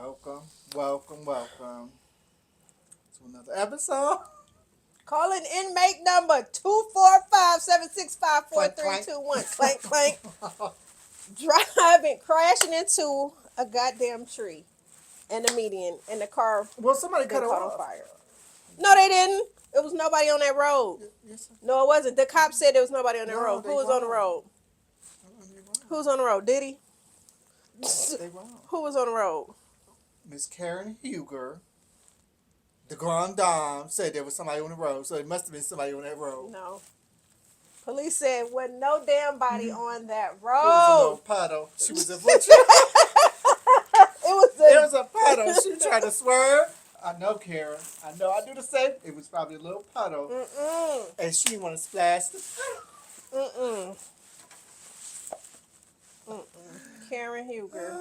Welcome to another episode. Calling inmate number 245-765-4321. Clank, clank. Clank, clank. Driving, crashing into a goddamn tree and a median, and the car Well, somebody cut caught her on off. fire. No, they didn't. It was nobody on that road. Yes, No, it wasn't. The cop said there was nobody on that No, road. they Who was on the wrong. road? They Who was on the road? Did he? wrong. Who was on the road? Miss Karen Huger, the Grand Dame, said there was somebody on the road, so it must have been somebody on that road. No. Police said wasn't no damn body on that It was a little road. puddle. She was a butcher. It was a puddle. She tried to swerve. I know, Karen. I know. I do the same. It was probably a little puddle, and she didn't want to splash the puddle. Karen Huger.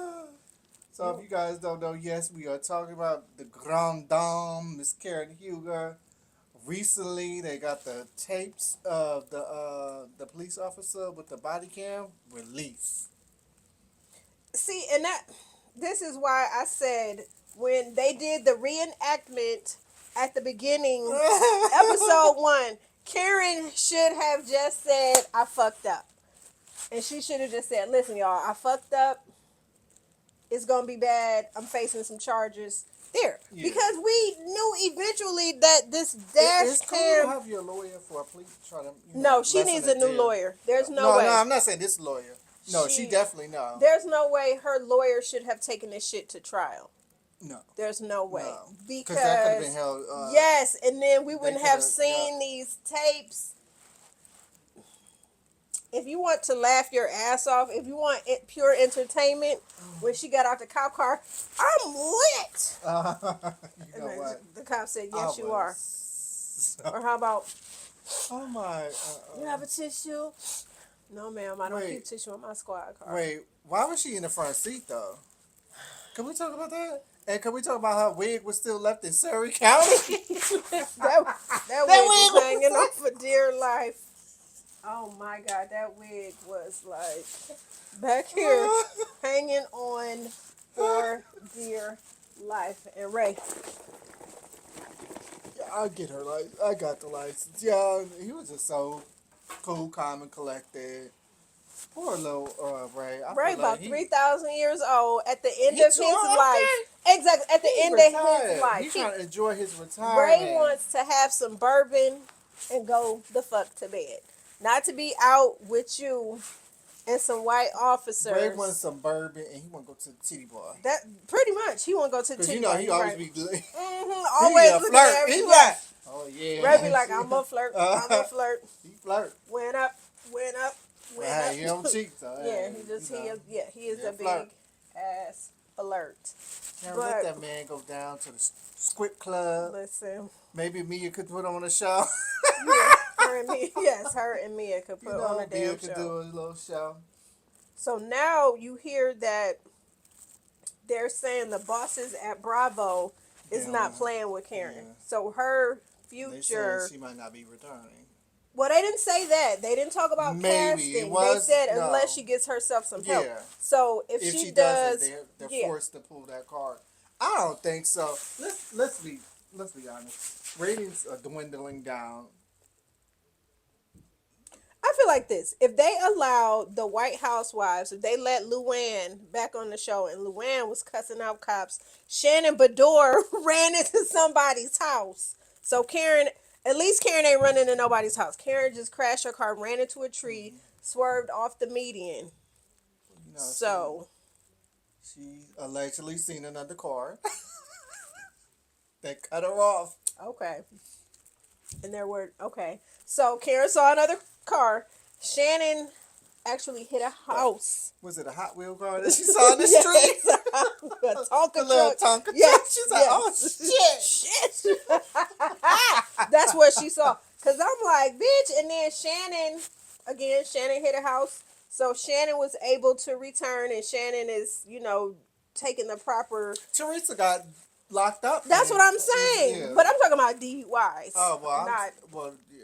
So if you guys don't know, yes, we are talking about the Grand Dame, Miss Karen Huger. Recently, they got the tapes of the police officer with the body cam released. See, and this is why I said when they did the reenactment at the beginning, episode 1, Karen should have just said, I fucked up. And she should have just said, listen, y'all, I fucked up. It's going to be bad. I'm facing some charges. There. Yeah. Because we knew eventually that this dash It's cool cam... to have your lawyer for a police try to. No, she needs a new lawyer. There's no way. No, I'm not saying this lawyer. No, she definitely no. There's no way her lawyer should have taken this shit to trial. No. There's no way. No. Because that could have been held. yes, and then we wouldn't have coulda- seen these tapes. If you want to laugh your ass off, if you want pure entertainment, when she got out the cop car, I'm lit. You And know then what? the cop said, I yes, you are. was- Or how about, Oh my. you have a tissue? No, ma'am, I don't Wait. keep tissue in my squad car. Wait, why was she in the front seat though? Can we talk about that? And can we talk about her wig was still left in Surrey County? that wig was hanging on for dear life. Oh my God, that wig was like back here hanging on for dear life. And Ray, I'll get her license. I got the license. Yeah, he was just so cool, calm, and collected. Poor little Ray. I Ray feel about like 3,000 years old at the end He of his too old, life. okay. Exactly, at the he end retired. of his life. He's trying to enjoy his Ray retirement. wants to have some bourbon and go the fuck to bed. Not to be out with you and some white officers. Ray wants some bourbon and he want to go to the titty bar. That pretty much. He want to go to the Because titty you know bar. he You're always right. be good. Always he a looking flirt. at He everything. like, oh yeah. Ray be like, I'm a flirt. I'm a flirt. He flirt. Went up, went up, went Well, up. hey, he on cheeks. So, Yeah, hey, he is he a a big flirt. ass flirt. Can't But- let that man go down to the squid club. Listen, Maybe Mia could put on a show. yeah, her and Mia, yes, her and Mia could put on a Mia damn could show. do a little show. So now you hear that they're saying the bosses at Bravo is Yeah. not playing with Karen. Yeah. So her They future. said she might not be returning. Well, they didn't say that. They didn't talk about Maybe. casting. It was- they said no. unless she gets herself some help. Yeah. So if she does, doesn't, they're yeah. forced to pull that card. I don't think so. Let's be honest. Ratings are dwindling down. I feel like this. If they allow the White Housewives, if they let Luann back on the show and Luann was cussing out cops, Shannon Bedore ran into somebody's house. So Karen, at least Karen ain't running into nobody's house. Karen just crashed her car, ran into a tree, swerved off the median. You know, So, she allegedly seen another car. They cut her off. okay. And there were, okay. So Karen saw another car. Shannon actually hit a house. Was it a Hot Wheel car that she saw in the street? A Tonka The little truck. Tonka Yes, truck. She's like, yes. oh shit. That's what she saw. Cause I'm like, bitch. And then Shannon hit a house. So Shannon was able to return, and Shannon is, taking the proper. Teresa got locked up. That's man. what I'm saying. Yeah. But I'm talking about DUIs. Oh well, not. yeah.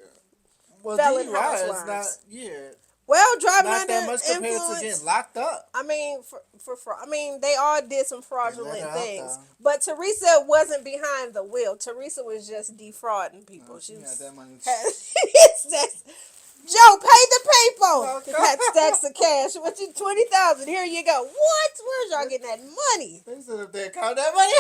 Well, felon DUI is housewives. not. Yeah. Well, driving Not under that much compared to influence. getting locked up. I mean, I mean, they all did some They fraudulent let her out, things, though. but Teresa wasn't behind the wheel. Teresa was just defrauding people. No, she had that money. It's just, Joe, pay the No, people. Got stacks of cash. What you 20,000? Here you go. What? Where's y'all getting that money? They sit up there and count that money.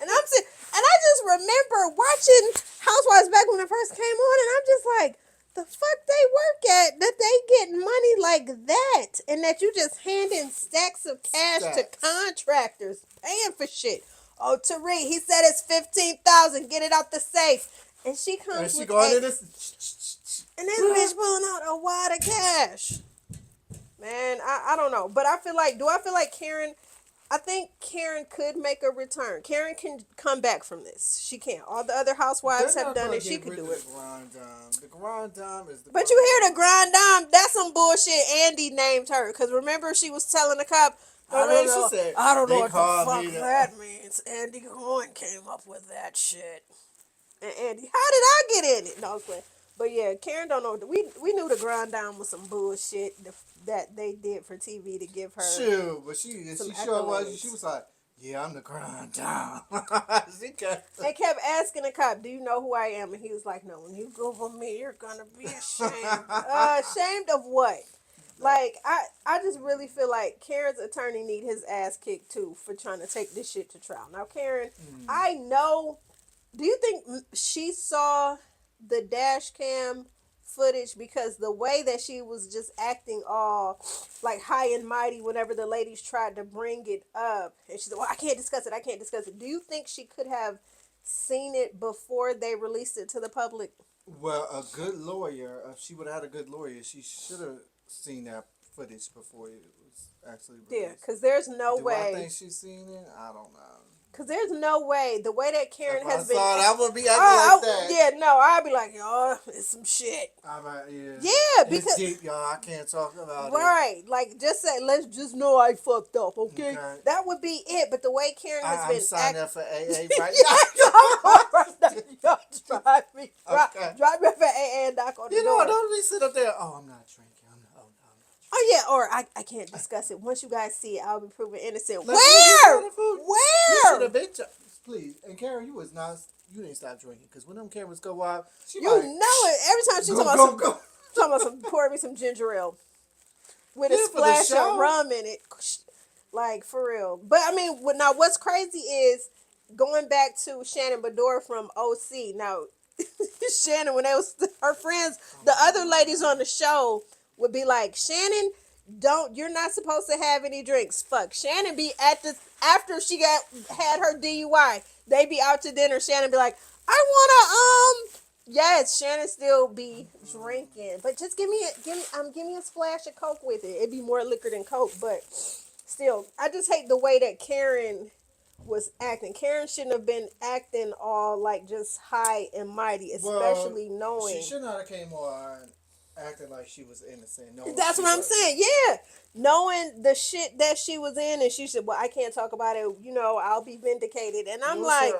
And I just remember watching Housewives back when it first came on, and I'm just like, the fuck they work at that they get money like that, and that you just handing stacks of cash to contractors paying for shit. Oh, Tariq, he said it's 15,000. Get it out the safe, and she comes And she with going in this. and this bitch pulling out a wad of cash. Man, I don't know, but I feel like Karen. I think Karen could make a return. Karen can come back from this. She can. All the other housewives have done it. She could do it. The Grand Dame is the. But you hear the Grand Dame? That's some bullshit. Andy named her because remember she was telling the cop. I don't know what the fuck that means. Andy Cohen came up with that shit. And Andy, how did I get in it? No, I was playing. But yeah, Karen don't know. We knew the Grand Dame was some bullshit that they did for TV to give her. Shoot, but she sure was. She was like, yeah, I'm the Grand Dame. They kept asking the cop, do you know who I am? And he was like, no, when you Google me, you're going to be ashamed. Ashamed of what? Like, I just really feel like Karen's attorney need his ass kicked, too, for trying to take this shit to trial. Now, Karen, I know, do you think she saw the dash cam footage? Because the way that she was just acting all, like, high and mighty whenever the ladies tried to bring it up. And she said, well, I can't discuss it. Do you think she could have seen it before they released it to the public? Well, a good lawyer, if she would have had a good lawyer, she should have seen that footage before it was actually released. Yeah, because there's no way. Do I think she's seen it? I don't know. Because there's no way, the way that Karen if has been. I would be acting like that. Yeah, no, I'd be like, oh, it's some shit. Yeah, because. It's deep, y'all. I can't talk about it. Right. Like, just say, let's just know I fucked up, okay? That would be it. But the way Karen has been. I'm signing up for AA right now. Drive me for AA and knock on the door. You know, don't be sit up there. Oh, I'm not drinking. Oh, yeah, or I can't discuss it. Once you guys see it, I'll be proven innocent. Where? You should have been, please. And Karen, you didn't stop drinking. Because when them cameras go out, know it. Every time she talking about some, pour me some ginger ale with a splash of rum in it. Like, for real. But, I mean, now what's crazy is going back to Shannon Bedore from OC. Now, Shannon, when they was her friends, the other ladies on the show would be like, Shannon, you're not supposed to have any drinks. Fuck. Shannon be at the, after she had her DUI, they be out to dinner. Shannon be like, yes, Shannon still be drinking, but just give me a splash of Coke with it. It'd be more liquor than Coke, but still, I just hate the way that Karen was acting. Karen shouldn't have been acting all like just high and mighty, especially knowing. She should not have came on acting like she was innocent. That's what I'm saying. Yeah. Knowing the shit that she was in, and she said, well, I can't talk about it. You know, I'll be vindicated. And I'm like.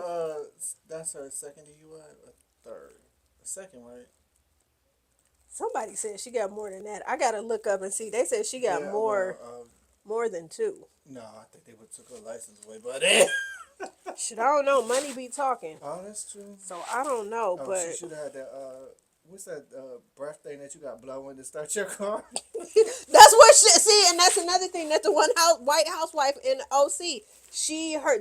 That's her second DUI or third? Second, right? Somebody said she got more than that. I got to look up and see. They said she got more than two. No, I think they would took her license away, but shit, I don't know. Money be talking. Oh, that's true. So I don't know, but she should have had that. What's that breath thing that you got blowing to start your car? That's what and that's another thing that the white housewife in OC,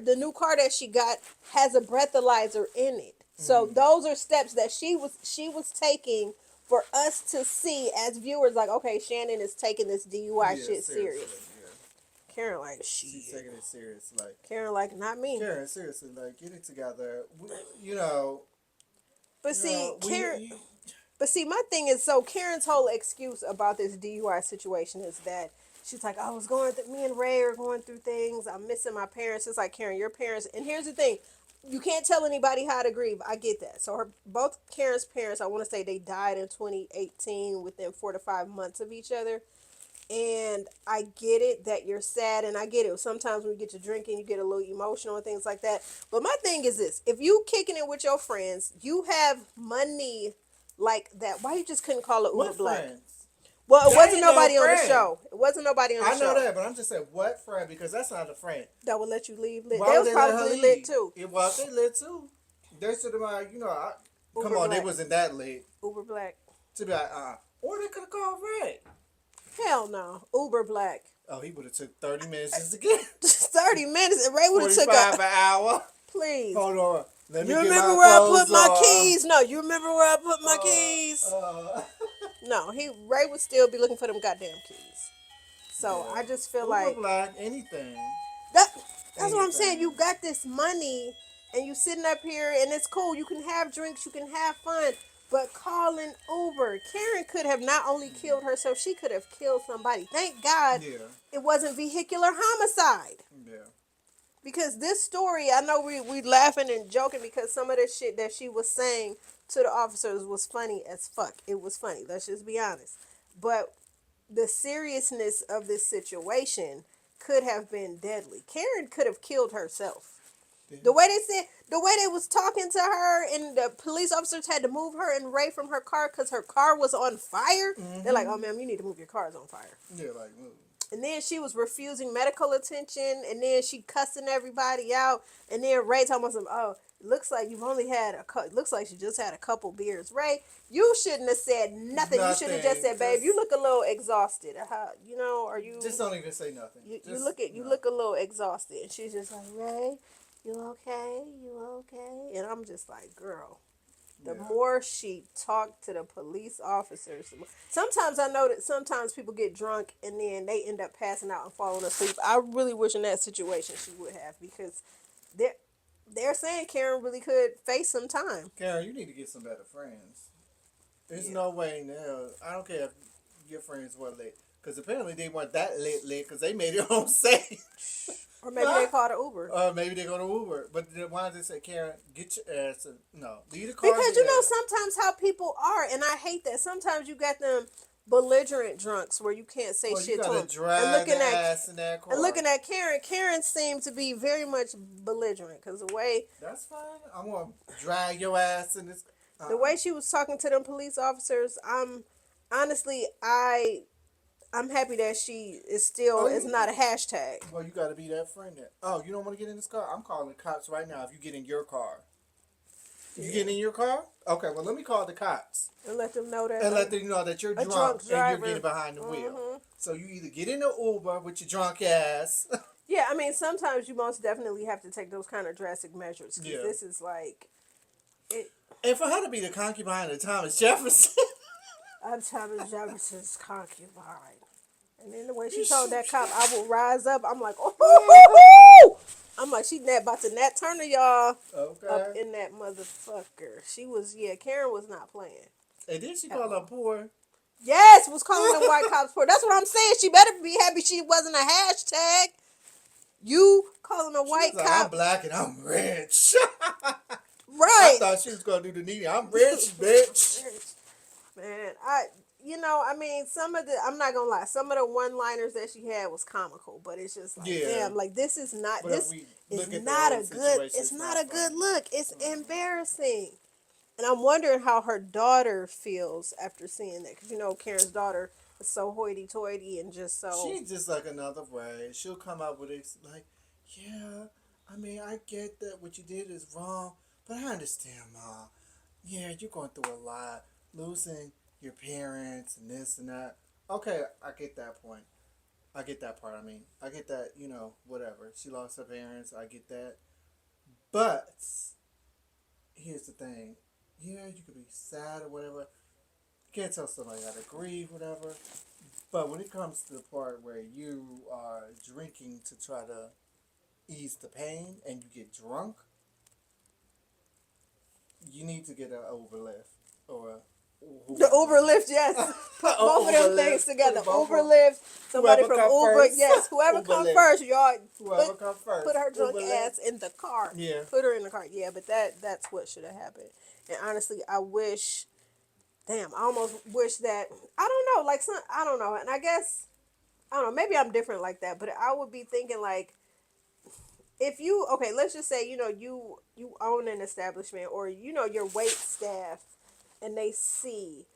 the new car that she got has a breathalyzer in it. So those are steps that she was taking for us to see as viewers, like, okay, Shannon is taking this DUI shit serious. Yeah. Karen, like, she's taking it serious, like. Karen, like, not me. Karen, seriously, like, get it together. You know. But see, Karen. But see, my thing is, so Karen's whole excuse about this DUI situation is that she's like, I was me and Ray are going through things. I'm missing my parents. It's like, Karen, your parents. And here's the thing. You can't tell anybody how to grieve. I get that. So both Karen's parents, I want to say they died in 2018 within 4 to 5 months of each other. And I get it that you're sad, and I get it. Sometimes when you get to drinking, you get a little emotional and things like that. But my thing is this. If you kicking it with your friends, you have money like that. Why you just couldn't call it Uber Black? Well, it That wasn't ain't no nobody on the friend. show. It wasn't nobody on the I show. know that, but I'm just saying, what friend? Because that's not a friend. That would let you leave lit. Why They would was they let her probably leave? lit too. It was they lit too. They should have like, come Uber on, they black. wasn't that lit Uber black. to be like, or they could have called Ray. Hell no. Uber black. Oh, he would have took 30 minutes just to get 30 minutes and Ray would have took 45 a... an hour. Please. Hold on. Let me You get remember my where I clothes put my on. keys? No, you remember where I put my keys? No, Ray would still be looking for them goddamn keys. So Yeah. I just feel Uber like black, anything. that's what I'm saying. Anything. You got this money and you sitting up here and it's cool. You can have drinks, you can have fun, but calling Uber, Karen could have not only killed herself, she could have killed somebody. Thank God it wasn't vehicular homicide. Yeah. Because this story, I know we laughing and joking because some of the shit that she was saying to the officers was funny as fuck. It was funny. Let's just be honest. But the seriousness of this situation could have been deadly. Karen could have killed herself. Yeah. The way they was talking to her, and the police officers had to move her and Ray from her car because her car was on fire. Mm-hmm. They're like, "Oh, ma'am, you need to move your car. It's on fire." Yeah, like, move. And then she was refusing medical attention, and then she cussing everybody out. And then Ray talking about some, "Oh, looks like you've only had looks like she just had a couple beers." Ray, you shouldn't have said nothing. You should have just said, "Babe, you look a little exhausted. Are you?" Just don't even say nothing. You look a little exhausted. And she's just like, "Ray, you okay? You okay?" And I'm just like, girl. The more she talked to the police officers, sometimes I know that sometimes people get drunk and then they end up passing out and falling asleep. I really wish in that situation she would have, because they're saying Karen really could face some time. Karen, you need to get some better friends. There's no way in hell. I don't care if your friends were lit. Because apparently they weren't that lit because they made it on safe. Or maybe they called an Uber. Or maybe they go to Uber. But why did they say, Karen, get your ass? No, leave the car. Because you know sometimes how people are, and I hate that. Sometimes you got them belligerent drunks where you can't say shit to them. And looking at Karen, Karen seemed to be very much belligerent because the way. That's fine. I'm gonna drag your ass in this. The way she was talking to them police officers, I'm happy that she is still is not a hashtag. Well, you got to be that friend. You don't want to get in this car? I'm calling the cops right now if you get in your car. You get in your car? Okay, well, let me call the cops. And let them know that. And let them know that you're drunk and you're getting behind the wheel. So you either get in the Uber with your drunk ass. Yeah, I mean, sometimes you most definitely have to take those kind of drastic measures. Because this is like... And for her to be the concubine of Thomas Jefferson... I'm Thomas Jefferson's concubine. And then the way she told that cop, "I will rise up," I'm like, oh! I'm like, she about to Nat Turner, y'all. Okay. Up in that motherfucker. She was, Karen was not playing. And then she called her poor. Yes, was calling them white cops poor. That's what I'm saying. She better be happy she wasn't a hashtag. You calling a white cop. I'm black and I'm rich. Right. I thought she was going to do the needy. I'm rich, bitch. Man, some of the, I'm not gonna lie, some of the one-liners that she had was comical, but it's just like, damn, like this is not a good look. It's embarrassing. And I'm wondering how her daughter feels after seeing that, because Karen's daughter is so hoity-toity and just so. She's just like another way. She'll come up with it like, I get that what you did is wrong, but I understand, Ma. Yeah, you're going through a lot. Losing your parents and this and that. Okay, I get that point. I get that part. I get that, whatever. She lost her parents. I get that. But here's the thing. Yeah, you could be sad or whatever. You can't tell somebody how to grieve, whatever. But when it comes to the part where you are drinking to try to ease the pain and you get drunk, you need to get an Uber Lyft or the Uber Lyft, yes. Put both of them things together. Uber Lyft, somebody from Uber, yes. Whoever comes first, y'all. Put her drunk ass in the car. Yeah. Put her in the car. Yeah, but that's what should have happened. And honestly, I almost wish that, I don't know. And I guess, I don't know, maybe I'm different like that, but I would be thinking like, if you, let's just say, you own an establishment or, your wait staff, and they see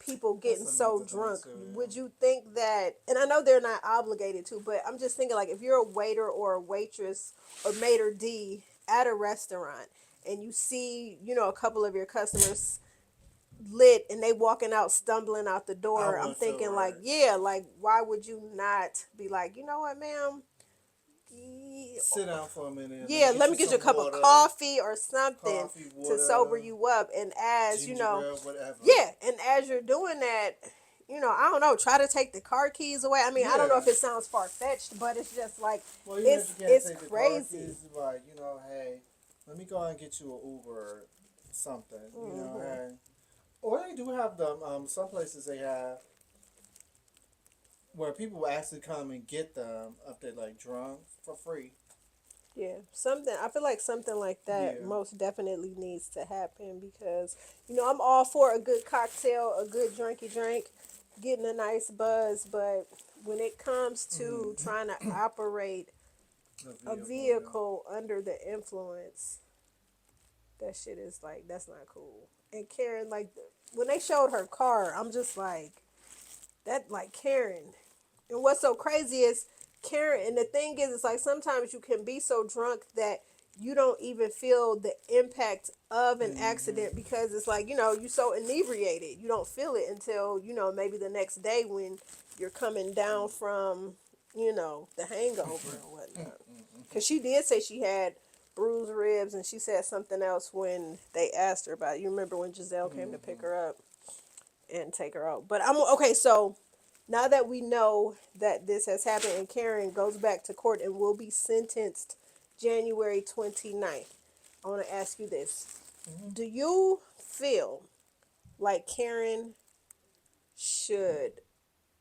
people getting That's so another thing, drunk, too, yeah. would you think that, and I know they're not obligated to, but I'm just thinking, like, if you're a waiter or a waitress or maitre d' at a restaurant and you see, a couple of your customers lit and they walking out stumbling out the door, I'm wouldn't feel thinking like, right. yeah, like, why would you not be like, you know what, ma'am? Sit down for a minute. Yeah, let me get you a some cup of water, coffee or something coffee, to sober water, you up. And as ginger ale, whatever. yeah, and as you're doing that, I don't know, try to take the car keys away. I mean, I don't know Yeah. if it sounds far fetched, but it's just like Well, even if you can't it's take the car crazy. keys, like, hey, let me go and get you an Uber or something. Hey. Or they do have them. Some places they have where people will actually come and get them if they're like drunk for free. Yeah, something. I feel like something like that Yeah. most definitely needs to happen because I'm all for a good cocktail, a good drinky drink, getting a nice buzz, but when it comes to trying to operate a vehicle under the influence, that shit is like, that's not cool. And Karen, like, when they showed her car, I'm just like, that, like, Karen. And what's so crazy is Karen, and the thing is, it's like sometimes you can be so drunk that you don't even feel the impact of an accident because it's like, you're so inebriated. You don't feel it until, maybe the next day when you're coming down from, the hangover and whatnot. Because she did say she had bruised ribs, and she said something else when they asked her about it. You remember when Giselle came to pick her up and take her out. But I'm okay, so now that we know that this has happened and Karen goes back to court and will be sentenced January 29th, I want to ask you this. Do you feel like Karen should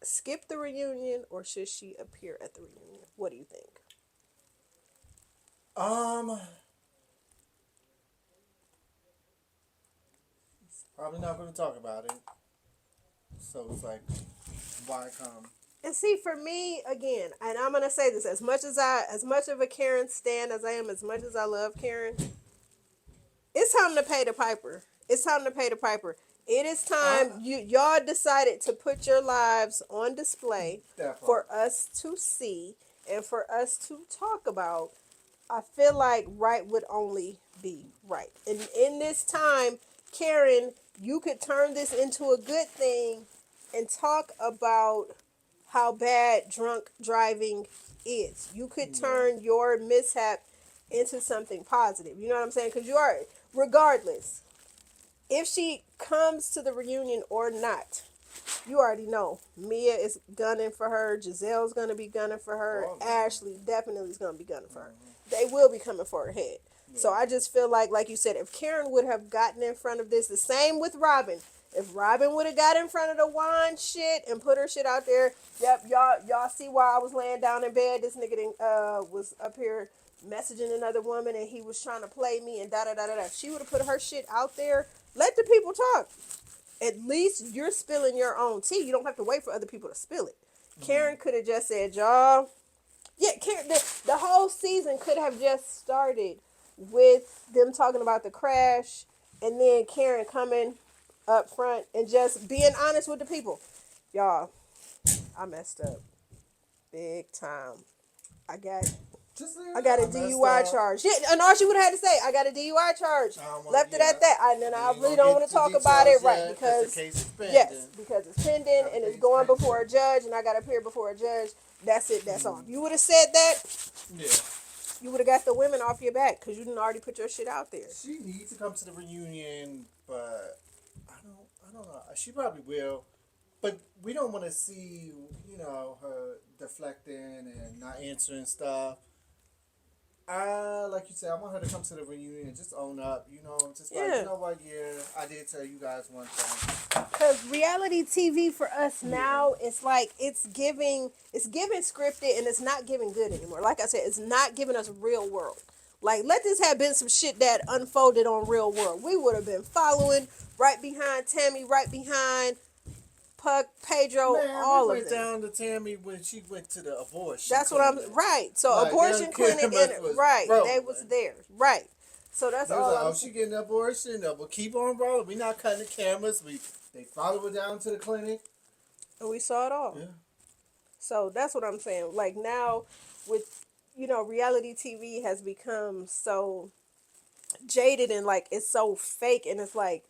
skip the reunion or should she appear at the reunion? What do you think? Probably not going to talk about it. So it's like, why come? And see, for me, again, and I'm gonna say this: as much of a Karen stan as I am, as much as I love Karen, it's time to pay the piper. It's time to pay the piper. It is time. Y'all decided to put your lives on display for us to see and for us to talk about. I feel like right would only be right. And in this time, Karen, you could turn this into a good thing and talk about how bad drunk driving is. You could turn your mishap into something positive. You know what I'm saying? Because you are, regardless, if she comes to the reunion or not, you already know Mia is gunning for her. Giselle's going to be gunning for her. Ashley definitely is going to be gunning for her. They will be coming for her head. So I just feel like you said, if Karen would have gotten in front of this, the same with Robin. If Robin would have got in front of the wine shit and put her shit out there, yep, y'all see why I was laying down in bed. This nigga was up here messaging another woman and he was trying to play me and da da da da da. She would have put her shit out there. Let the people talk. At least you're spilling your own tea. You don't have to wait for other people to spill it. Karen could have just said, y'all. Yeah, Karen, the whole season could have just started with them talking about the crash and then Karen coming up front and just being honest with the people. Y'all, I messed up. Big time. I got a DUI charge. Yeah, and all she would have had to say, I got a DUI charge. Left it at that. And then I really don't want to talk about it, right? Because because it's pending and it's going before a judge, and I got to appear before a judge. That's it. That's all. If you would have said that, you would have got the women off your back because you didn't already put your shit out there. She needs to come to the reunion, but I don't know. She probably will, but we don't want to see her deflecting and not answering stuff. Like you said, I want her to come to the reunion and just own up, just like, you know what, I did tell you guys one thing. Because reality TV for us now, it's like, it's giving scripted and it's not giving good anymore. Like I said, it's not giving us real world. Like, let this have been some shit that unfolded on real world. We would have been following right behind Tammy, right behind Puck, Pedro, all of them. We went down to Tammy when she went to the abortion. That's what I'm right. So like, abortion clinic and right, they was there. Right. So that's They was all. like, oh, she getting that abortion. No, but keep on rolling. We not cutting the cameras. They followed her down to the clinic. And we saw it all. Yeah. So that's what I'm saying. Like now, with reality TV has become so jaded and like it's so fake, and it's like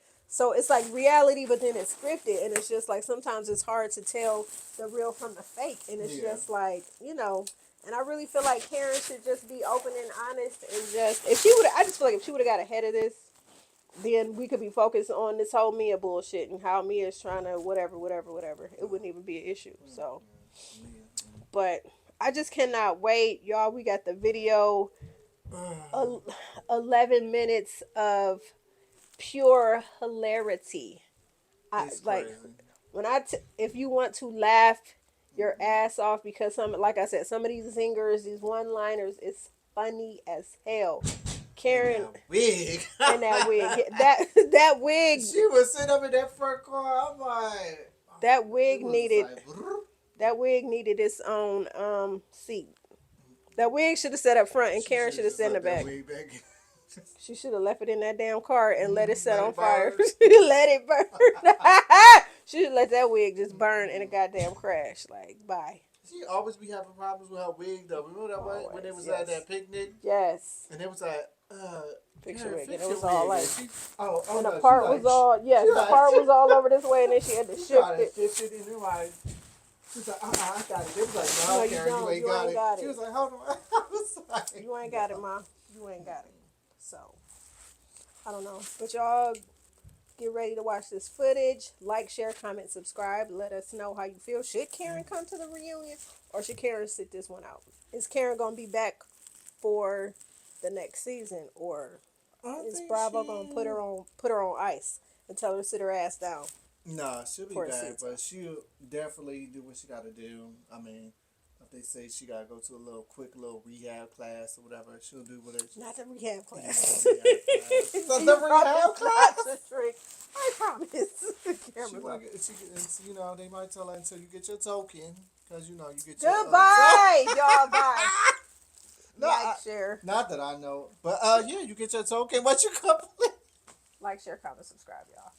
reality, but then it's scripted, and it's just like sometimes it's hard to tell the real from the fake, and it's just like And I really feel like Karen should just be open and honest, and just I just feel like if she would have got ahead of this, then we could be focused on this whole Mia bullshit and how Mia's trying to whatever. It wouldn't even be an issue. So, but I just cannot wait, y'all. We got the video, 11 minutes of pure hilarity. It's Like crazy. if you want to laugh your ass off, because like I said, some of these zingers, these one-liners, it's funny as hell. Karen and that wig, that wig. She was sitting up in that front car. I'm like, that wig needed like, that wig needed its own seat. That wig should have sat up front, and Karen should have sat in the back. She should have left it in that damn car and let it set on fire. Let it burn. She should let that wig just burn in a goddamn crash. Like, bye. She always be having problems with her wig, though. Remember that one when they was at that picnic? Yes. And it was like, fix Karen, your wig. fix And it your was all wig. like, and the part was all, the part was all over this way, and then she had to shift it. Shift it, and then like, she was like, I got it. It was like, no, Karen, you ain't got it. She was like, hold on. I was like, you ain't got it, Ma. You ain't got it. So, I don't know. But y'all get ready to watch this footage. Like, share, comment, subscribe. Let us know how you feel. Should Karen come to the reunion, or should Karen sit this one out? Is Karen going to be back for the next season, or is Bravo going to put her on ice and tell her to sit her ass down? Nah, she'll be back, but she'll definitely do what she got to do. I mean, if they say she got to go to a quick little rehab class or whatever, she'll do whatever. Not the rehab class. The rehab class. I promise. They might tell her until you get your token, because you get your goodbye, y'all. Bye. Share. Not that I know, but you get your token. What you complete? Like, share, comment, subscribe, y'all.